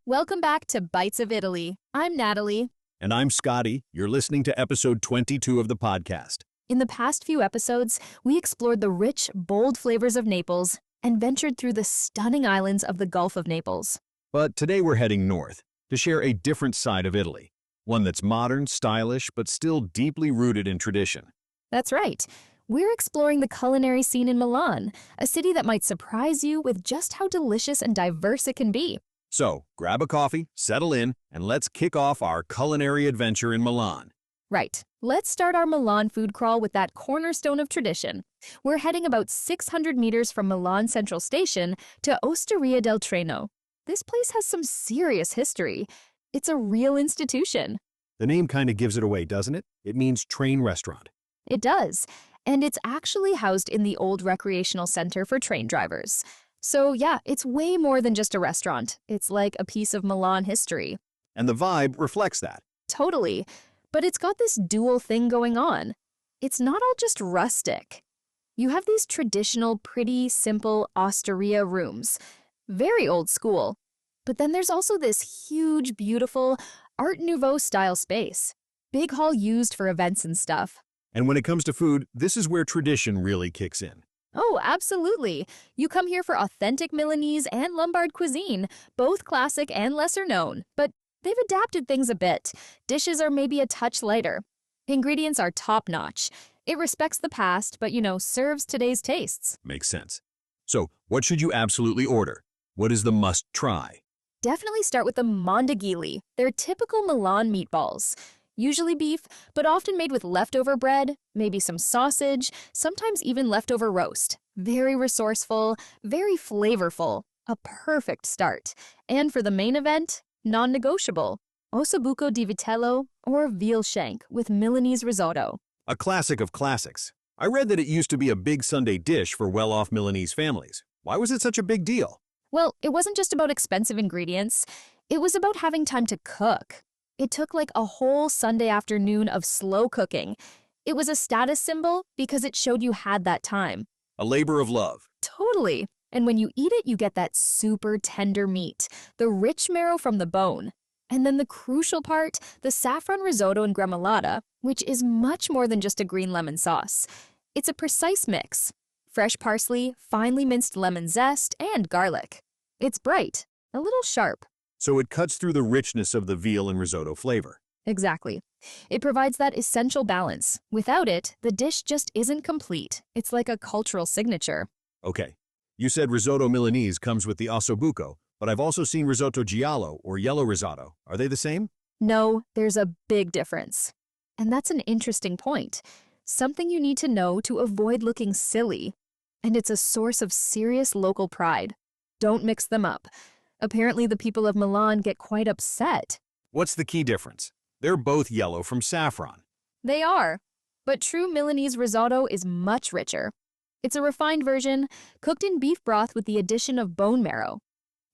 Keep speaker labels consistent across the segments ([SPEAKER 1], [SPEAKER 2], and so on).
[SPEAKER 1] Welcome back to Bites of Italy. I'm Natalie.
[SPEAKER 2] And I'm Scotty. You're listening to episode 22 of the podcast.
[SPEAKER 1] In the past few episodes, we explored the rich, bold flavors of Naples and ventured through the stunning islands of the Gulf of Naples.
[SPEAKER 2] But today we're heading north to share a different side of Italy. One that's modern, stylish, but still deeply rooted in tradition.
[SPEAKER 1] That's right. We're exploring the culinary scene in Milan, a city that might surprise you with just how delicious and diverse it can be.
[SPEAKER 2] So, grab a coffee, settle in, and let's kick off our culinary adventure in Milan.
[SPEAKER 1] Right. Let's start our Milan food crawl with that cornerstone of tradition. We're heading about 600 meters from Milan Central Station to Osteria del Treno. This place has some serious history. It's a real institution.
[SPEAKER 2] The name kind of gives it away, doesn't it? It means train restaurant.
[SPEAKER 1] It does. And it's actually housed in the old recreational center for train drivers. So yeah, it's way more than just a restaurant. It's like a piece of Milan history.
[SPEAKER 2] And the vibe reflects that.
[SPEAKER 1] Totally. But it's got this dual thing going on. It's not all just rustic. You have these traditional, pretty, simple osteria rooms. Very old school. But then there's also this huge, beautiful Art Nouveau style space. Big hall used for events and stuff.
[SPEAKER 2] And when it comes to food, this is where tradition really kicks in.
[SPEAKER 1] Oh, absolutely. You come here for authentic Milanese and Lombard cuisine, both classic and lesser known, but they've adapted things a bit. Dishes are maybe a touch lighter. Ingredients are top-notch. It respects the past, but, serves today's tastes.
[SPEAKER 2] Makes sense. So, what should you absolutely order? What is the must-try?
[SPEAKER 1] Definitely start with the Mondeghili. They're typical Milan meatballs. Usually beef, but often made with leftover bread, maybe some sausage, sometimes even leftover roast. Very resourceful, very flavorful. A perfect start. And for the main event, non-negotiable. Ossobuco di vitello or veal shank with Milanese risotto.
[SPEAKER 2] A classic of classics. I read that it used to be a big Sunday dish for well-off Milanese families. Why was it such a big deal?
[SPEAKER 1] Well, it wasn't just about expensive ingredients. It was about having time to cook. It took like a whole Sunday afternoon of slow cooking. It was a status symbol because it showed you had that time.
[SPEAKER 2] A labor of love.
[SPEAKER 1] Totally. And when you eat it, you get that super tender meat, the rich marrow from the bone. And then the crucial part, the saffron risotto and gremolata, which is much more than just a green lemon sauce. It's a precise mix. Fresh parsley, finely minced lemon zest, and garlic. It's bright, a little sharp.
[SPEAKER 2] So it cuts through the richness of the veal and risotto flavor.
[SPEAKER 1] Exactly. It provides that essential balance. Without it, the dish just isn't complete. It's like a cultural signature.
[SPEAKER 2] Okay. You said risotto Milanese comes with the ossobuco, but I've also seen risotto giallo or yellow risotto. Are they the same?
[SPEAKER 1] No, there's a big difference. And that's an interesting point. Something you need to know to avoid looking silly. And it's a source of serious local pride. Don't mix them up. Apparently, the people of Milan get quite upset.
[SPEAKER 2] What's the key difference? They're both yellow from saffron.
[SPEAKER 1] They are. But true Milanese risotto is much richer. It's a refined version, cooked in beef broth with the addition of bone marrow.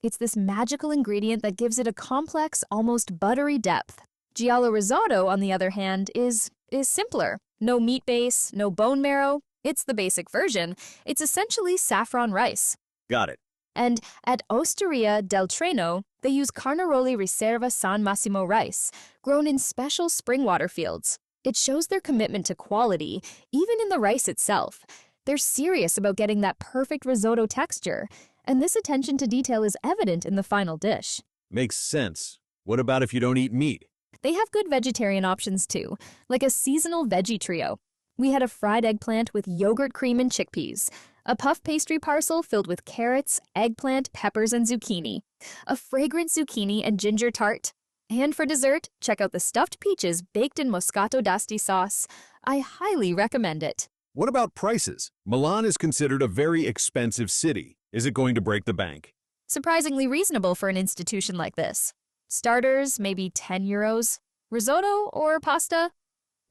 [SPEAKER 1] It's this magical ingredient that gives it a complex, almost buttery depth. Giallo risotto, on the other hand, is simpler. No meat base, no bone marrow. It's the basic version. It's essentially saffron rice.
[SPEAKER 2] Got it.
[SPEAKER 1] And at Osteria del Treno, they use Carnaroli Riserva San Massimo rice, grown in special spring water fields. It shows their commitment to quality, even in the rice itself. They're serious about getting that perfect risotto texture, and this attention to detail is evident in the final dish.
[SPEAKER 2] Makes sense. What about if you don't eat meat?
[SPEAKER 1] They have good vegetarian options too, like a seasonal veggie trio. We had a fried eggplant with yogurt cream and chickpeas, a puff pastry parcel filled with carrots, eggplant, peppers, and zucchini, a fragrant zucchini and ginger tart. And for dessert, check out the stuffed peaches baked in Moscato d'Asti sauce. I highly recommend it.
[SPEAKER 2] What about prices? Milan is considered a very expensive city. Is it going to break the bank?
[SPEAKER 1] Surprisingly reasonable for an institution like this. Starters, maybe 10 euros. Risotto or pasta?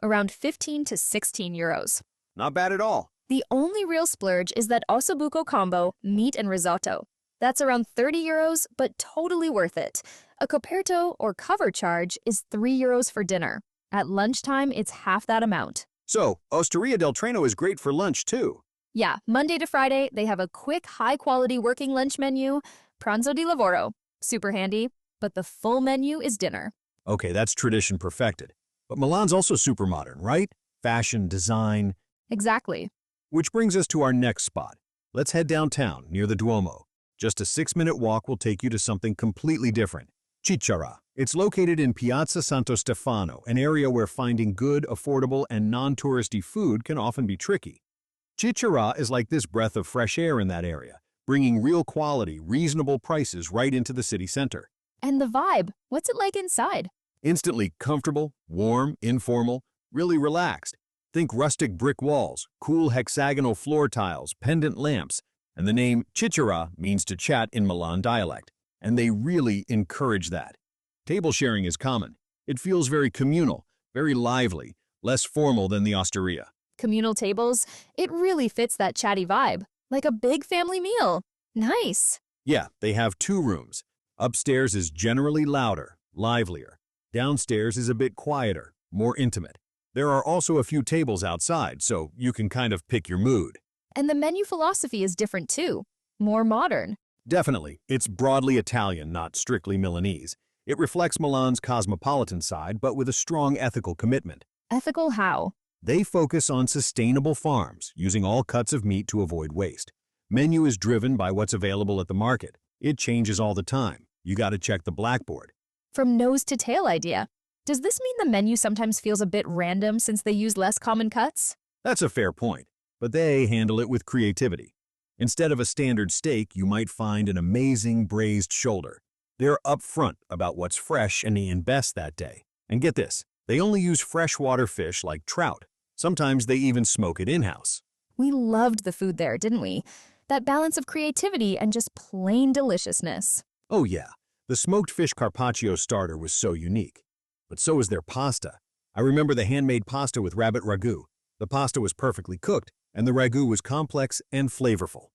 [SPEAKER 1] Around 15 to 16 euros.
[SPEAKER 2] Not bad at all.
[SPEAKER 1] The only real splurge is that ossobuco combo, meat and risotto. That's around 30 euros, but totally worth it. A coperto or cover charge is 3 euros for dinner. At lunchtime, it's half that amount.
[SPEAKER 2] So, Osteria del Treno is great for lunch too.
[SPEAKER 1] Yeah, Monday to Friday, they have a quick, high-quality working lunch menu, pranzo di lavoro. Super handy. but the full menu is dinner.
[SPEAKER 2] Okay, that's tradition perfected. But Milan's also super modern, right? Fashion, design.
[SPEAKER 1] Exactly.
[SPEAKER 2] Which brings us to our next spot. Let's head downtown, near the Duomo. Just a 6-minute walk will take you to something completely different. Ciciarà. It's located in Piazza Santo Stefano, an area where finding good, affordable, and non-touristy food can often be tricky. Ciciarà is like this breath of fresh air in that area, bringing real quality, reasonable prices right into the city center.
[SPEAKER 1] And the vibe, what's it like inside?
[SPEAKER 2] Instantly comfortable, warm, informal, really relaxed. Think rustic brick walls, cool hexagonal floor tiles, pendant lamps, and the name Ciciarà means to chat in Milan dialect, and they really encourage that. Table sharing is common. It feels very communal, very lively, less formal than the Osteria.
[SPEAKER 1] Communal tables, it really fits that chatty vibe, like a big family meal. Nice.
[SPEAKER 2] Yeah, they have 2 rooms. Upstairs is generally louder, livelier. Downstairs is a bit quieter, more intimate. There are also a few tables outside, so you can kind of pick your mood.
[SPEAKER 1] And the menu philosophy is different too, more modern.
[SPEAKER 2] Definitely, it's broadly Italian, not strictly Milanese. It reflects Milan's cosmopolitan side, but with a strong ethical commitment.
[SPEAKER 1] Ethical how?
[SPEAKER 2] They focus on sustainable farms, using all cuts of meat to avoid waste. Menu is driven by what's available at the market. It changes all the time. You gotta check the blackboard.
[SPEAKER 1] From nose to tail idea. Does this mean the menu sometimes feels a bit random since they use less common cuts?
[SPEAKER 2] That's a fair point, but they handle it with creativity. Instead of a standard steak, you might find an amazing braised shoulder. They're upfront about what's fresh and best that day. And get this, they only use freshwater fish like trout. Sometimes they even smoke it in-house.
[SPEAKER 1] We loved the food there, didn't we? That balance of creativity and just plain deliciousness.
[SPEAKER 2] Oh yeah, the smoked fish carpaccio starter was so unique. But so was their pasta. I remember the handmade pasta with rabbit ragu. The pasta was perfectly cooked, and the ragu was complex and flavorful.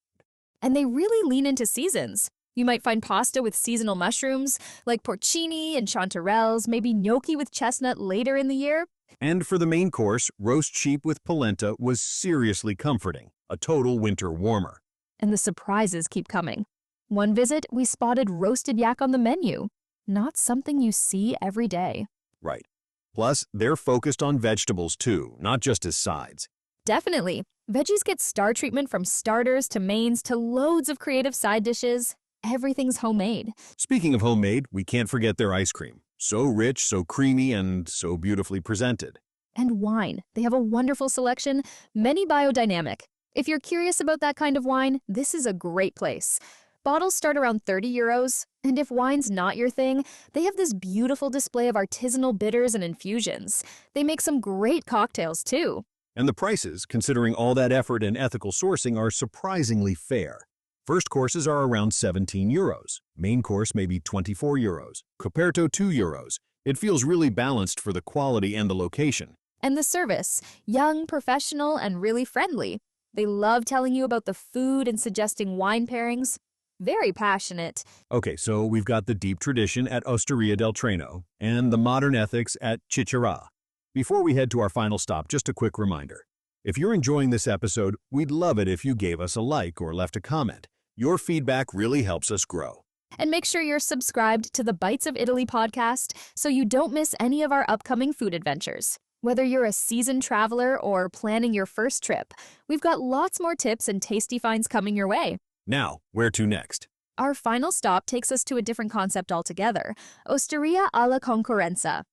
[SPEAKER 1] And they really lean into seasons. You might find pasta with seasonal mushrooms, like porcini and chanterelles, maybe gnocchi with chestnut later in the year.
[SPEAKER 2] And for the main course, roast sheep with polenta was seriously comforting, a total winter warmer.
[SPEAKER 1] And the surprises keep coming. One visit, we spotted roasted yak on the menu. Not something you see every day.
[SPEAKER 2] Right. Plus, they're focused on vegetables too, not just as sides.
[SPEAKER 1] Definitely. Veggies get star treatment from starters to mains to loads of creative side dishes. Everything's homemade.
[SPEAKER 2] Speaking of homemade, we can't forget their ice cream. So rich, so creamy, and so beautifully presented.
[SPEAKER 1] And wine. They have a wonderful selection, many biodynamic. If you're curious about that kind of wine, this is a great place. Bottles start around €30, and if wine's not your thing, they have this beautiful display of artisanal bitters and infusions. They make some great cocktails too.
[SPEAKER 2] And the prices, considering all that effort and ethical sourcing, are surprisingly fair. First courses are around €17. Main course maybe €24. Coperto €2. It feels really balanced for the quality and the location.
[SPEAKER 1] And the service, young, professional, and really friendly. They love telling you about the food and suggesting wine pairings. Very passionate.
[SPEAKER 2] Okay, so we've got the deep tradition at Osteria del Treno and the modern ethics at Ciciarà. Before we head to our final stop, just a quick reminder. If you're enjoying this episode, we'd love it if you gave us a like or left a comment. Your feedback really helps us grow.
[SPEAKER 1] And make sure you're subscribed to the Bites of Italy podcast so you don't miss any of our upcoming food adventures. Whether you're a seasoned traveler or planning your first trip, we've got lots more tips and tasty finds coming your way.
[SPEAKER 2] Now, where to next?
[SPEAKER 1] Our final stop takes us to a different concept altogether, Osteria Alla Concorrenza.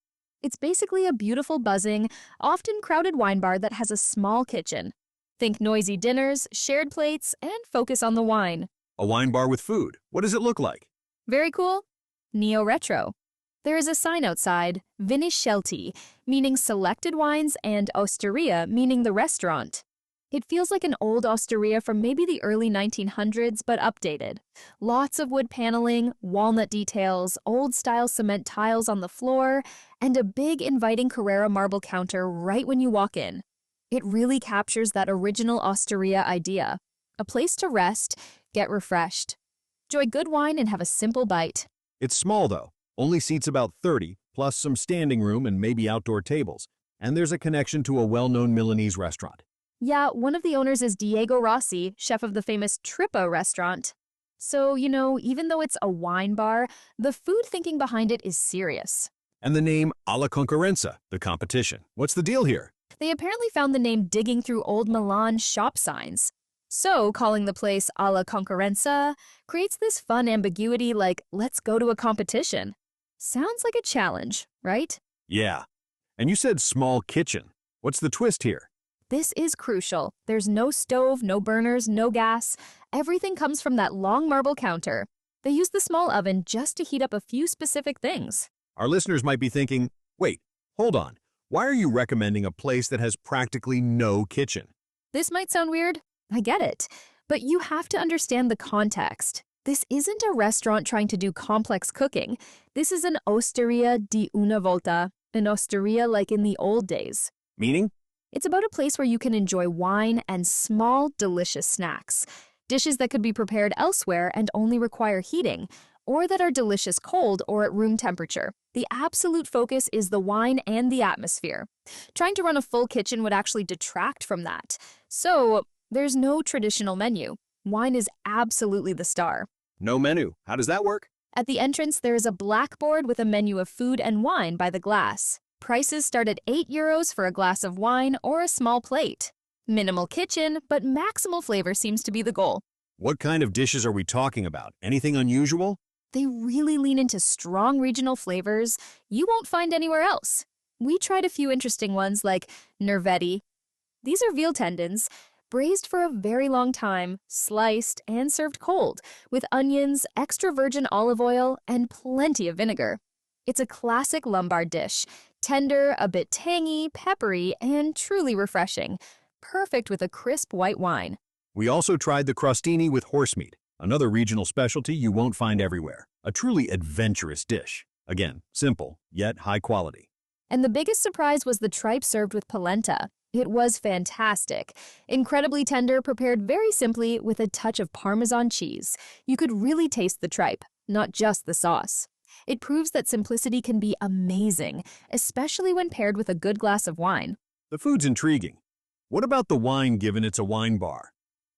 [SPEAKER 1] It's basically a beautiful, buzzing, often crowded wine bar that has a small kitchen. Think noisy dinners, shared plates, and focus on the wine.
[SPEAKER 2] A wine bar with food. What does it look like?
[SPEAKER 1] Very cool. Neo-retro. There is a sign outside, Viniscelti, meaning selected wines, and Osteria, meaning the restaurant. It feels like an old osteria from maybe the early 1900s, but updated. Lots of wood paneling, walnut details, old-style cement tiles on the floor, and a big inviting Carrara marble counter right when you walk in. It really captures that original osteria idea. A place to rest, get refreshed. Enjoy good wine and have a simple bite.
[SPEAKER 2] It's small though. Only seats about 30, plus some standing room and maybe outdoor tables. And there's a connection to a well-known Milanese restaurant.
[SPEAKER 1] Yeah, one of the owners is Diego Rossi, chef of the famous Trippa restaurant. So, even though it's a wine bar, the food thinking behind it is serious.
[SPEAKER 2] And the name Alla Concorrenza, the competition. What's the deal here?
[SPEAKER 1] They apparently found the name digging through old Milan shop signs. So, calling the place Alla Concorrenza creates this fun ambiguity like, let's go to a competition. Sounds like a challenge, right?
[SPEAKER 2] Yeah. And you said small kitchen. What's the twist here?
[SPEAKER 1] This is crucial. There's no stove, no burners, no gas. Everything comes from that long marble counter. They use the small oven just to heat up a few specific things.
[SPEAKER 2] Our listeners might be thinking, wait, hold on. Why are you recommending a place that has practically no kitchen?
[SPEAKER 1] This might sound weird. I get it. But you have to understand the context. This isn't a restaurant trying to do complex cooking. This is an osteria di una volta, an osteria like in the old days.
[SPEAKER 2] Meaning?
[SPEAKER 1] It's about a place where you can enjoy wine and small, delicious snacks. Dishes that could be prepared elsewhere and only require heating, or that are delicious cold or at room temperature. The absolute focus is the wine and the atmosphere. Trying to run a full kitchen would actually detract from that. So, there's no traditional menu. Wine is absolutely the star.
[SPEAKER 2] No menu. How does that work?
[SPEAKER 1] At the entrance, there is a blackboard with a menu of food and wine by the glass. Prices start at €8 for a glass of wine or a small plate. Minimal kitchen, but maximal flavor seems to be the goal.
[SPEAKER 2] What kind of dishes are we talking about? Anything unusual?
[SPEAKER 1] They really lean into strong regional flavors you won't find anywhere else. We tried a few interesting ones like Nervetti. These are veal tendons, braised for a very long time, sliced and served cold, with onions, extra virgin olive oil, and plenty of vinegar. It's a classic Lombard dish, tender, a bit tangy, peppery, and truly refreshing. Perfect with a crisp white wine.
[SPEAKER 2] We also tried the crostini with horsemeat, another regional specialty you won't find everywhere. A truly adventurous dish. Again, simple, yet high quality.
[SPEAKER 1] And the biggest surprise was the tripe served with polenta. It was fantastic. Incredibly tender, prepared very simply with a touch of Parmesan cheese. You could really taste the tripe, not just the sauce. It proves that simplicity can be amazing, especially when paired with a good glass of wine.
[SPEAKER 2] The food's intriguing. What about the wine given it's a wine bar?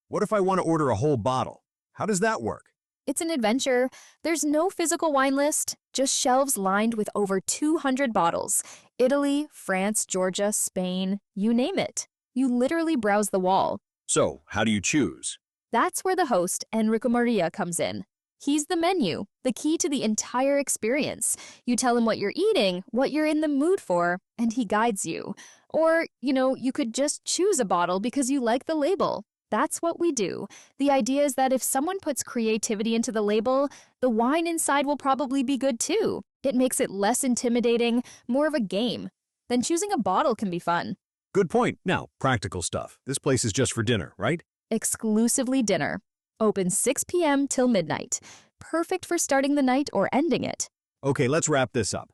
[SPEAKER 2] What if I want to order a whole bottle? How does that work?
[SPEAKER 1] It's an adventure. There's no physical wine list, just shelves lined with over 200 bottles. Italy, France, Georgia, Spain, you name it. You literally browse the wall.
[SPEAKER 2] So, how do you choose?
[SPEAKER 1] That's where the host, Enrico Maria, comes in. He's the menu, the key to the entire experience. You tell him what you're eating, what you're in the mood for, and he guides you. Or, you could just choose a bottle because you like the label. That's what we do. The idea is that if someone puts creativity into the label, the wine inside will probably be good too. It makes it less intimidating, more of a game. Then choosing a bottle can be fun.
[SPEAKER 2] Good point. Now, practical stuff. This place is just for dinner, right?
[SPEAKER 1] Exclusively dinner. Open 6 p.m. till midnight. Perfect for starting the night or ending it.
[SPEAKER 2] Okay, let's wrap this up.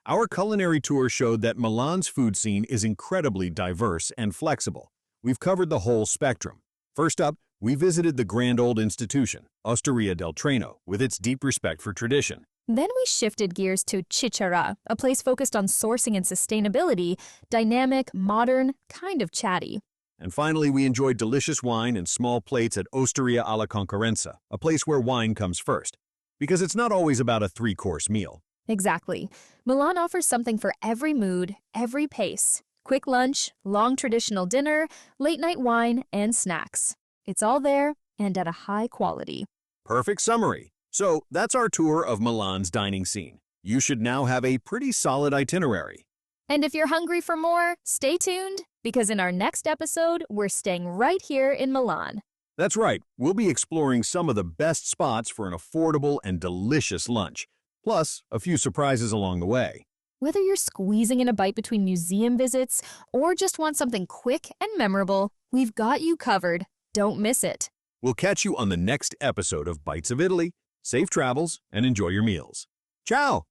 [SPEAKER 2] Our culinary tour showed that Milan's food scene is incredibly diverse and flexible. We've covered the whole spectrum. First up, we visited the grand old institution, Osteria del Treno, with its deep respect for tradition.
[SPEAKER 1] Then we shifted gears to Ciciarà, a place focused on sourcing and sustainability, dynamic, modern, kind of chatty.
[SPEAKER 2] And finally, we enjoyed delicious wine and small plates at Osteria Alla Concorrenza, a place where wine comes first. Because it's not always about a three-course meal.
[SPEAKER 1] Exactly. Milan offers something for every mood, every pace. Quick lunch, long traditional dinner, late-night wine, and snacks. It's all there and at a high quality.
[SPEAKER 2] Perfect summary. So that's our tour of Milan's dining scene. You should now have a pretty solid itinerary.
[SPEAKER 1] And if you're hungry for more, stay tuned, because in our next episode, we're staying right here in Milan.
[SPEAKER 2] That's right. We'll be exploring some of the best spots for an affordable and delicious lunch, plus a few surprises along the way.
[SPEAKER 1] Whether you're squeezing in a bite between museum visits or just want something quick and memorable, we've got you covered. Don't miss it.
[SPEAKER 2] We'll catch you on the next episode of Bites of Italy. Safe travels and enjoy your meals. Ciao!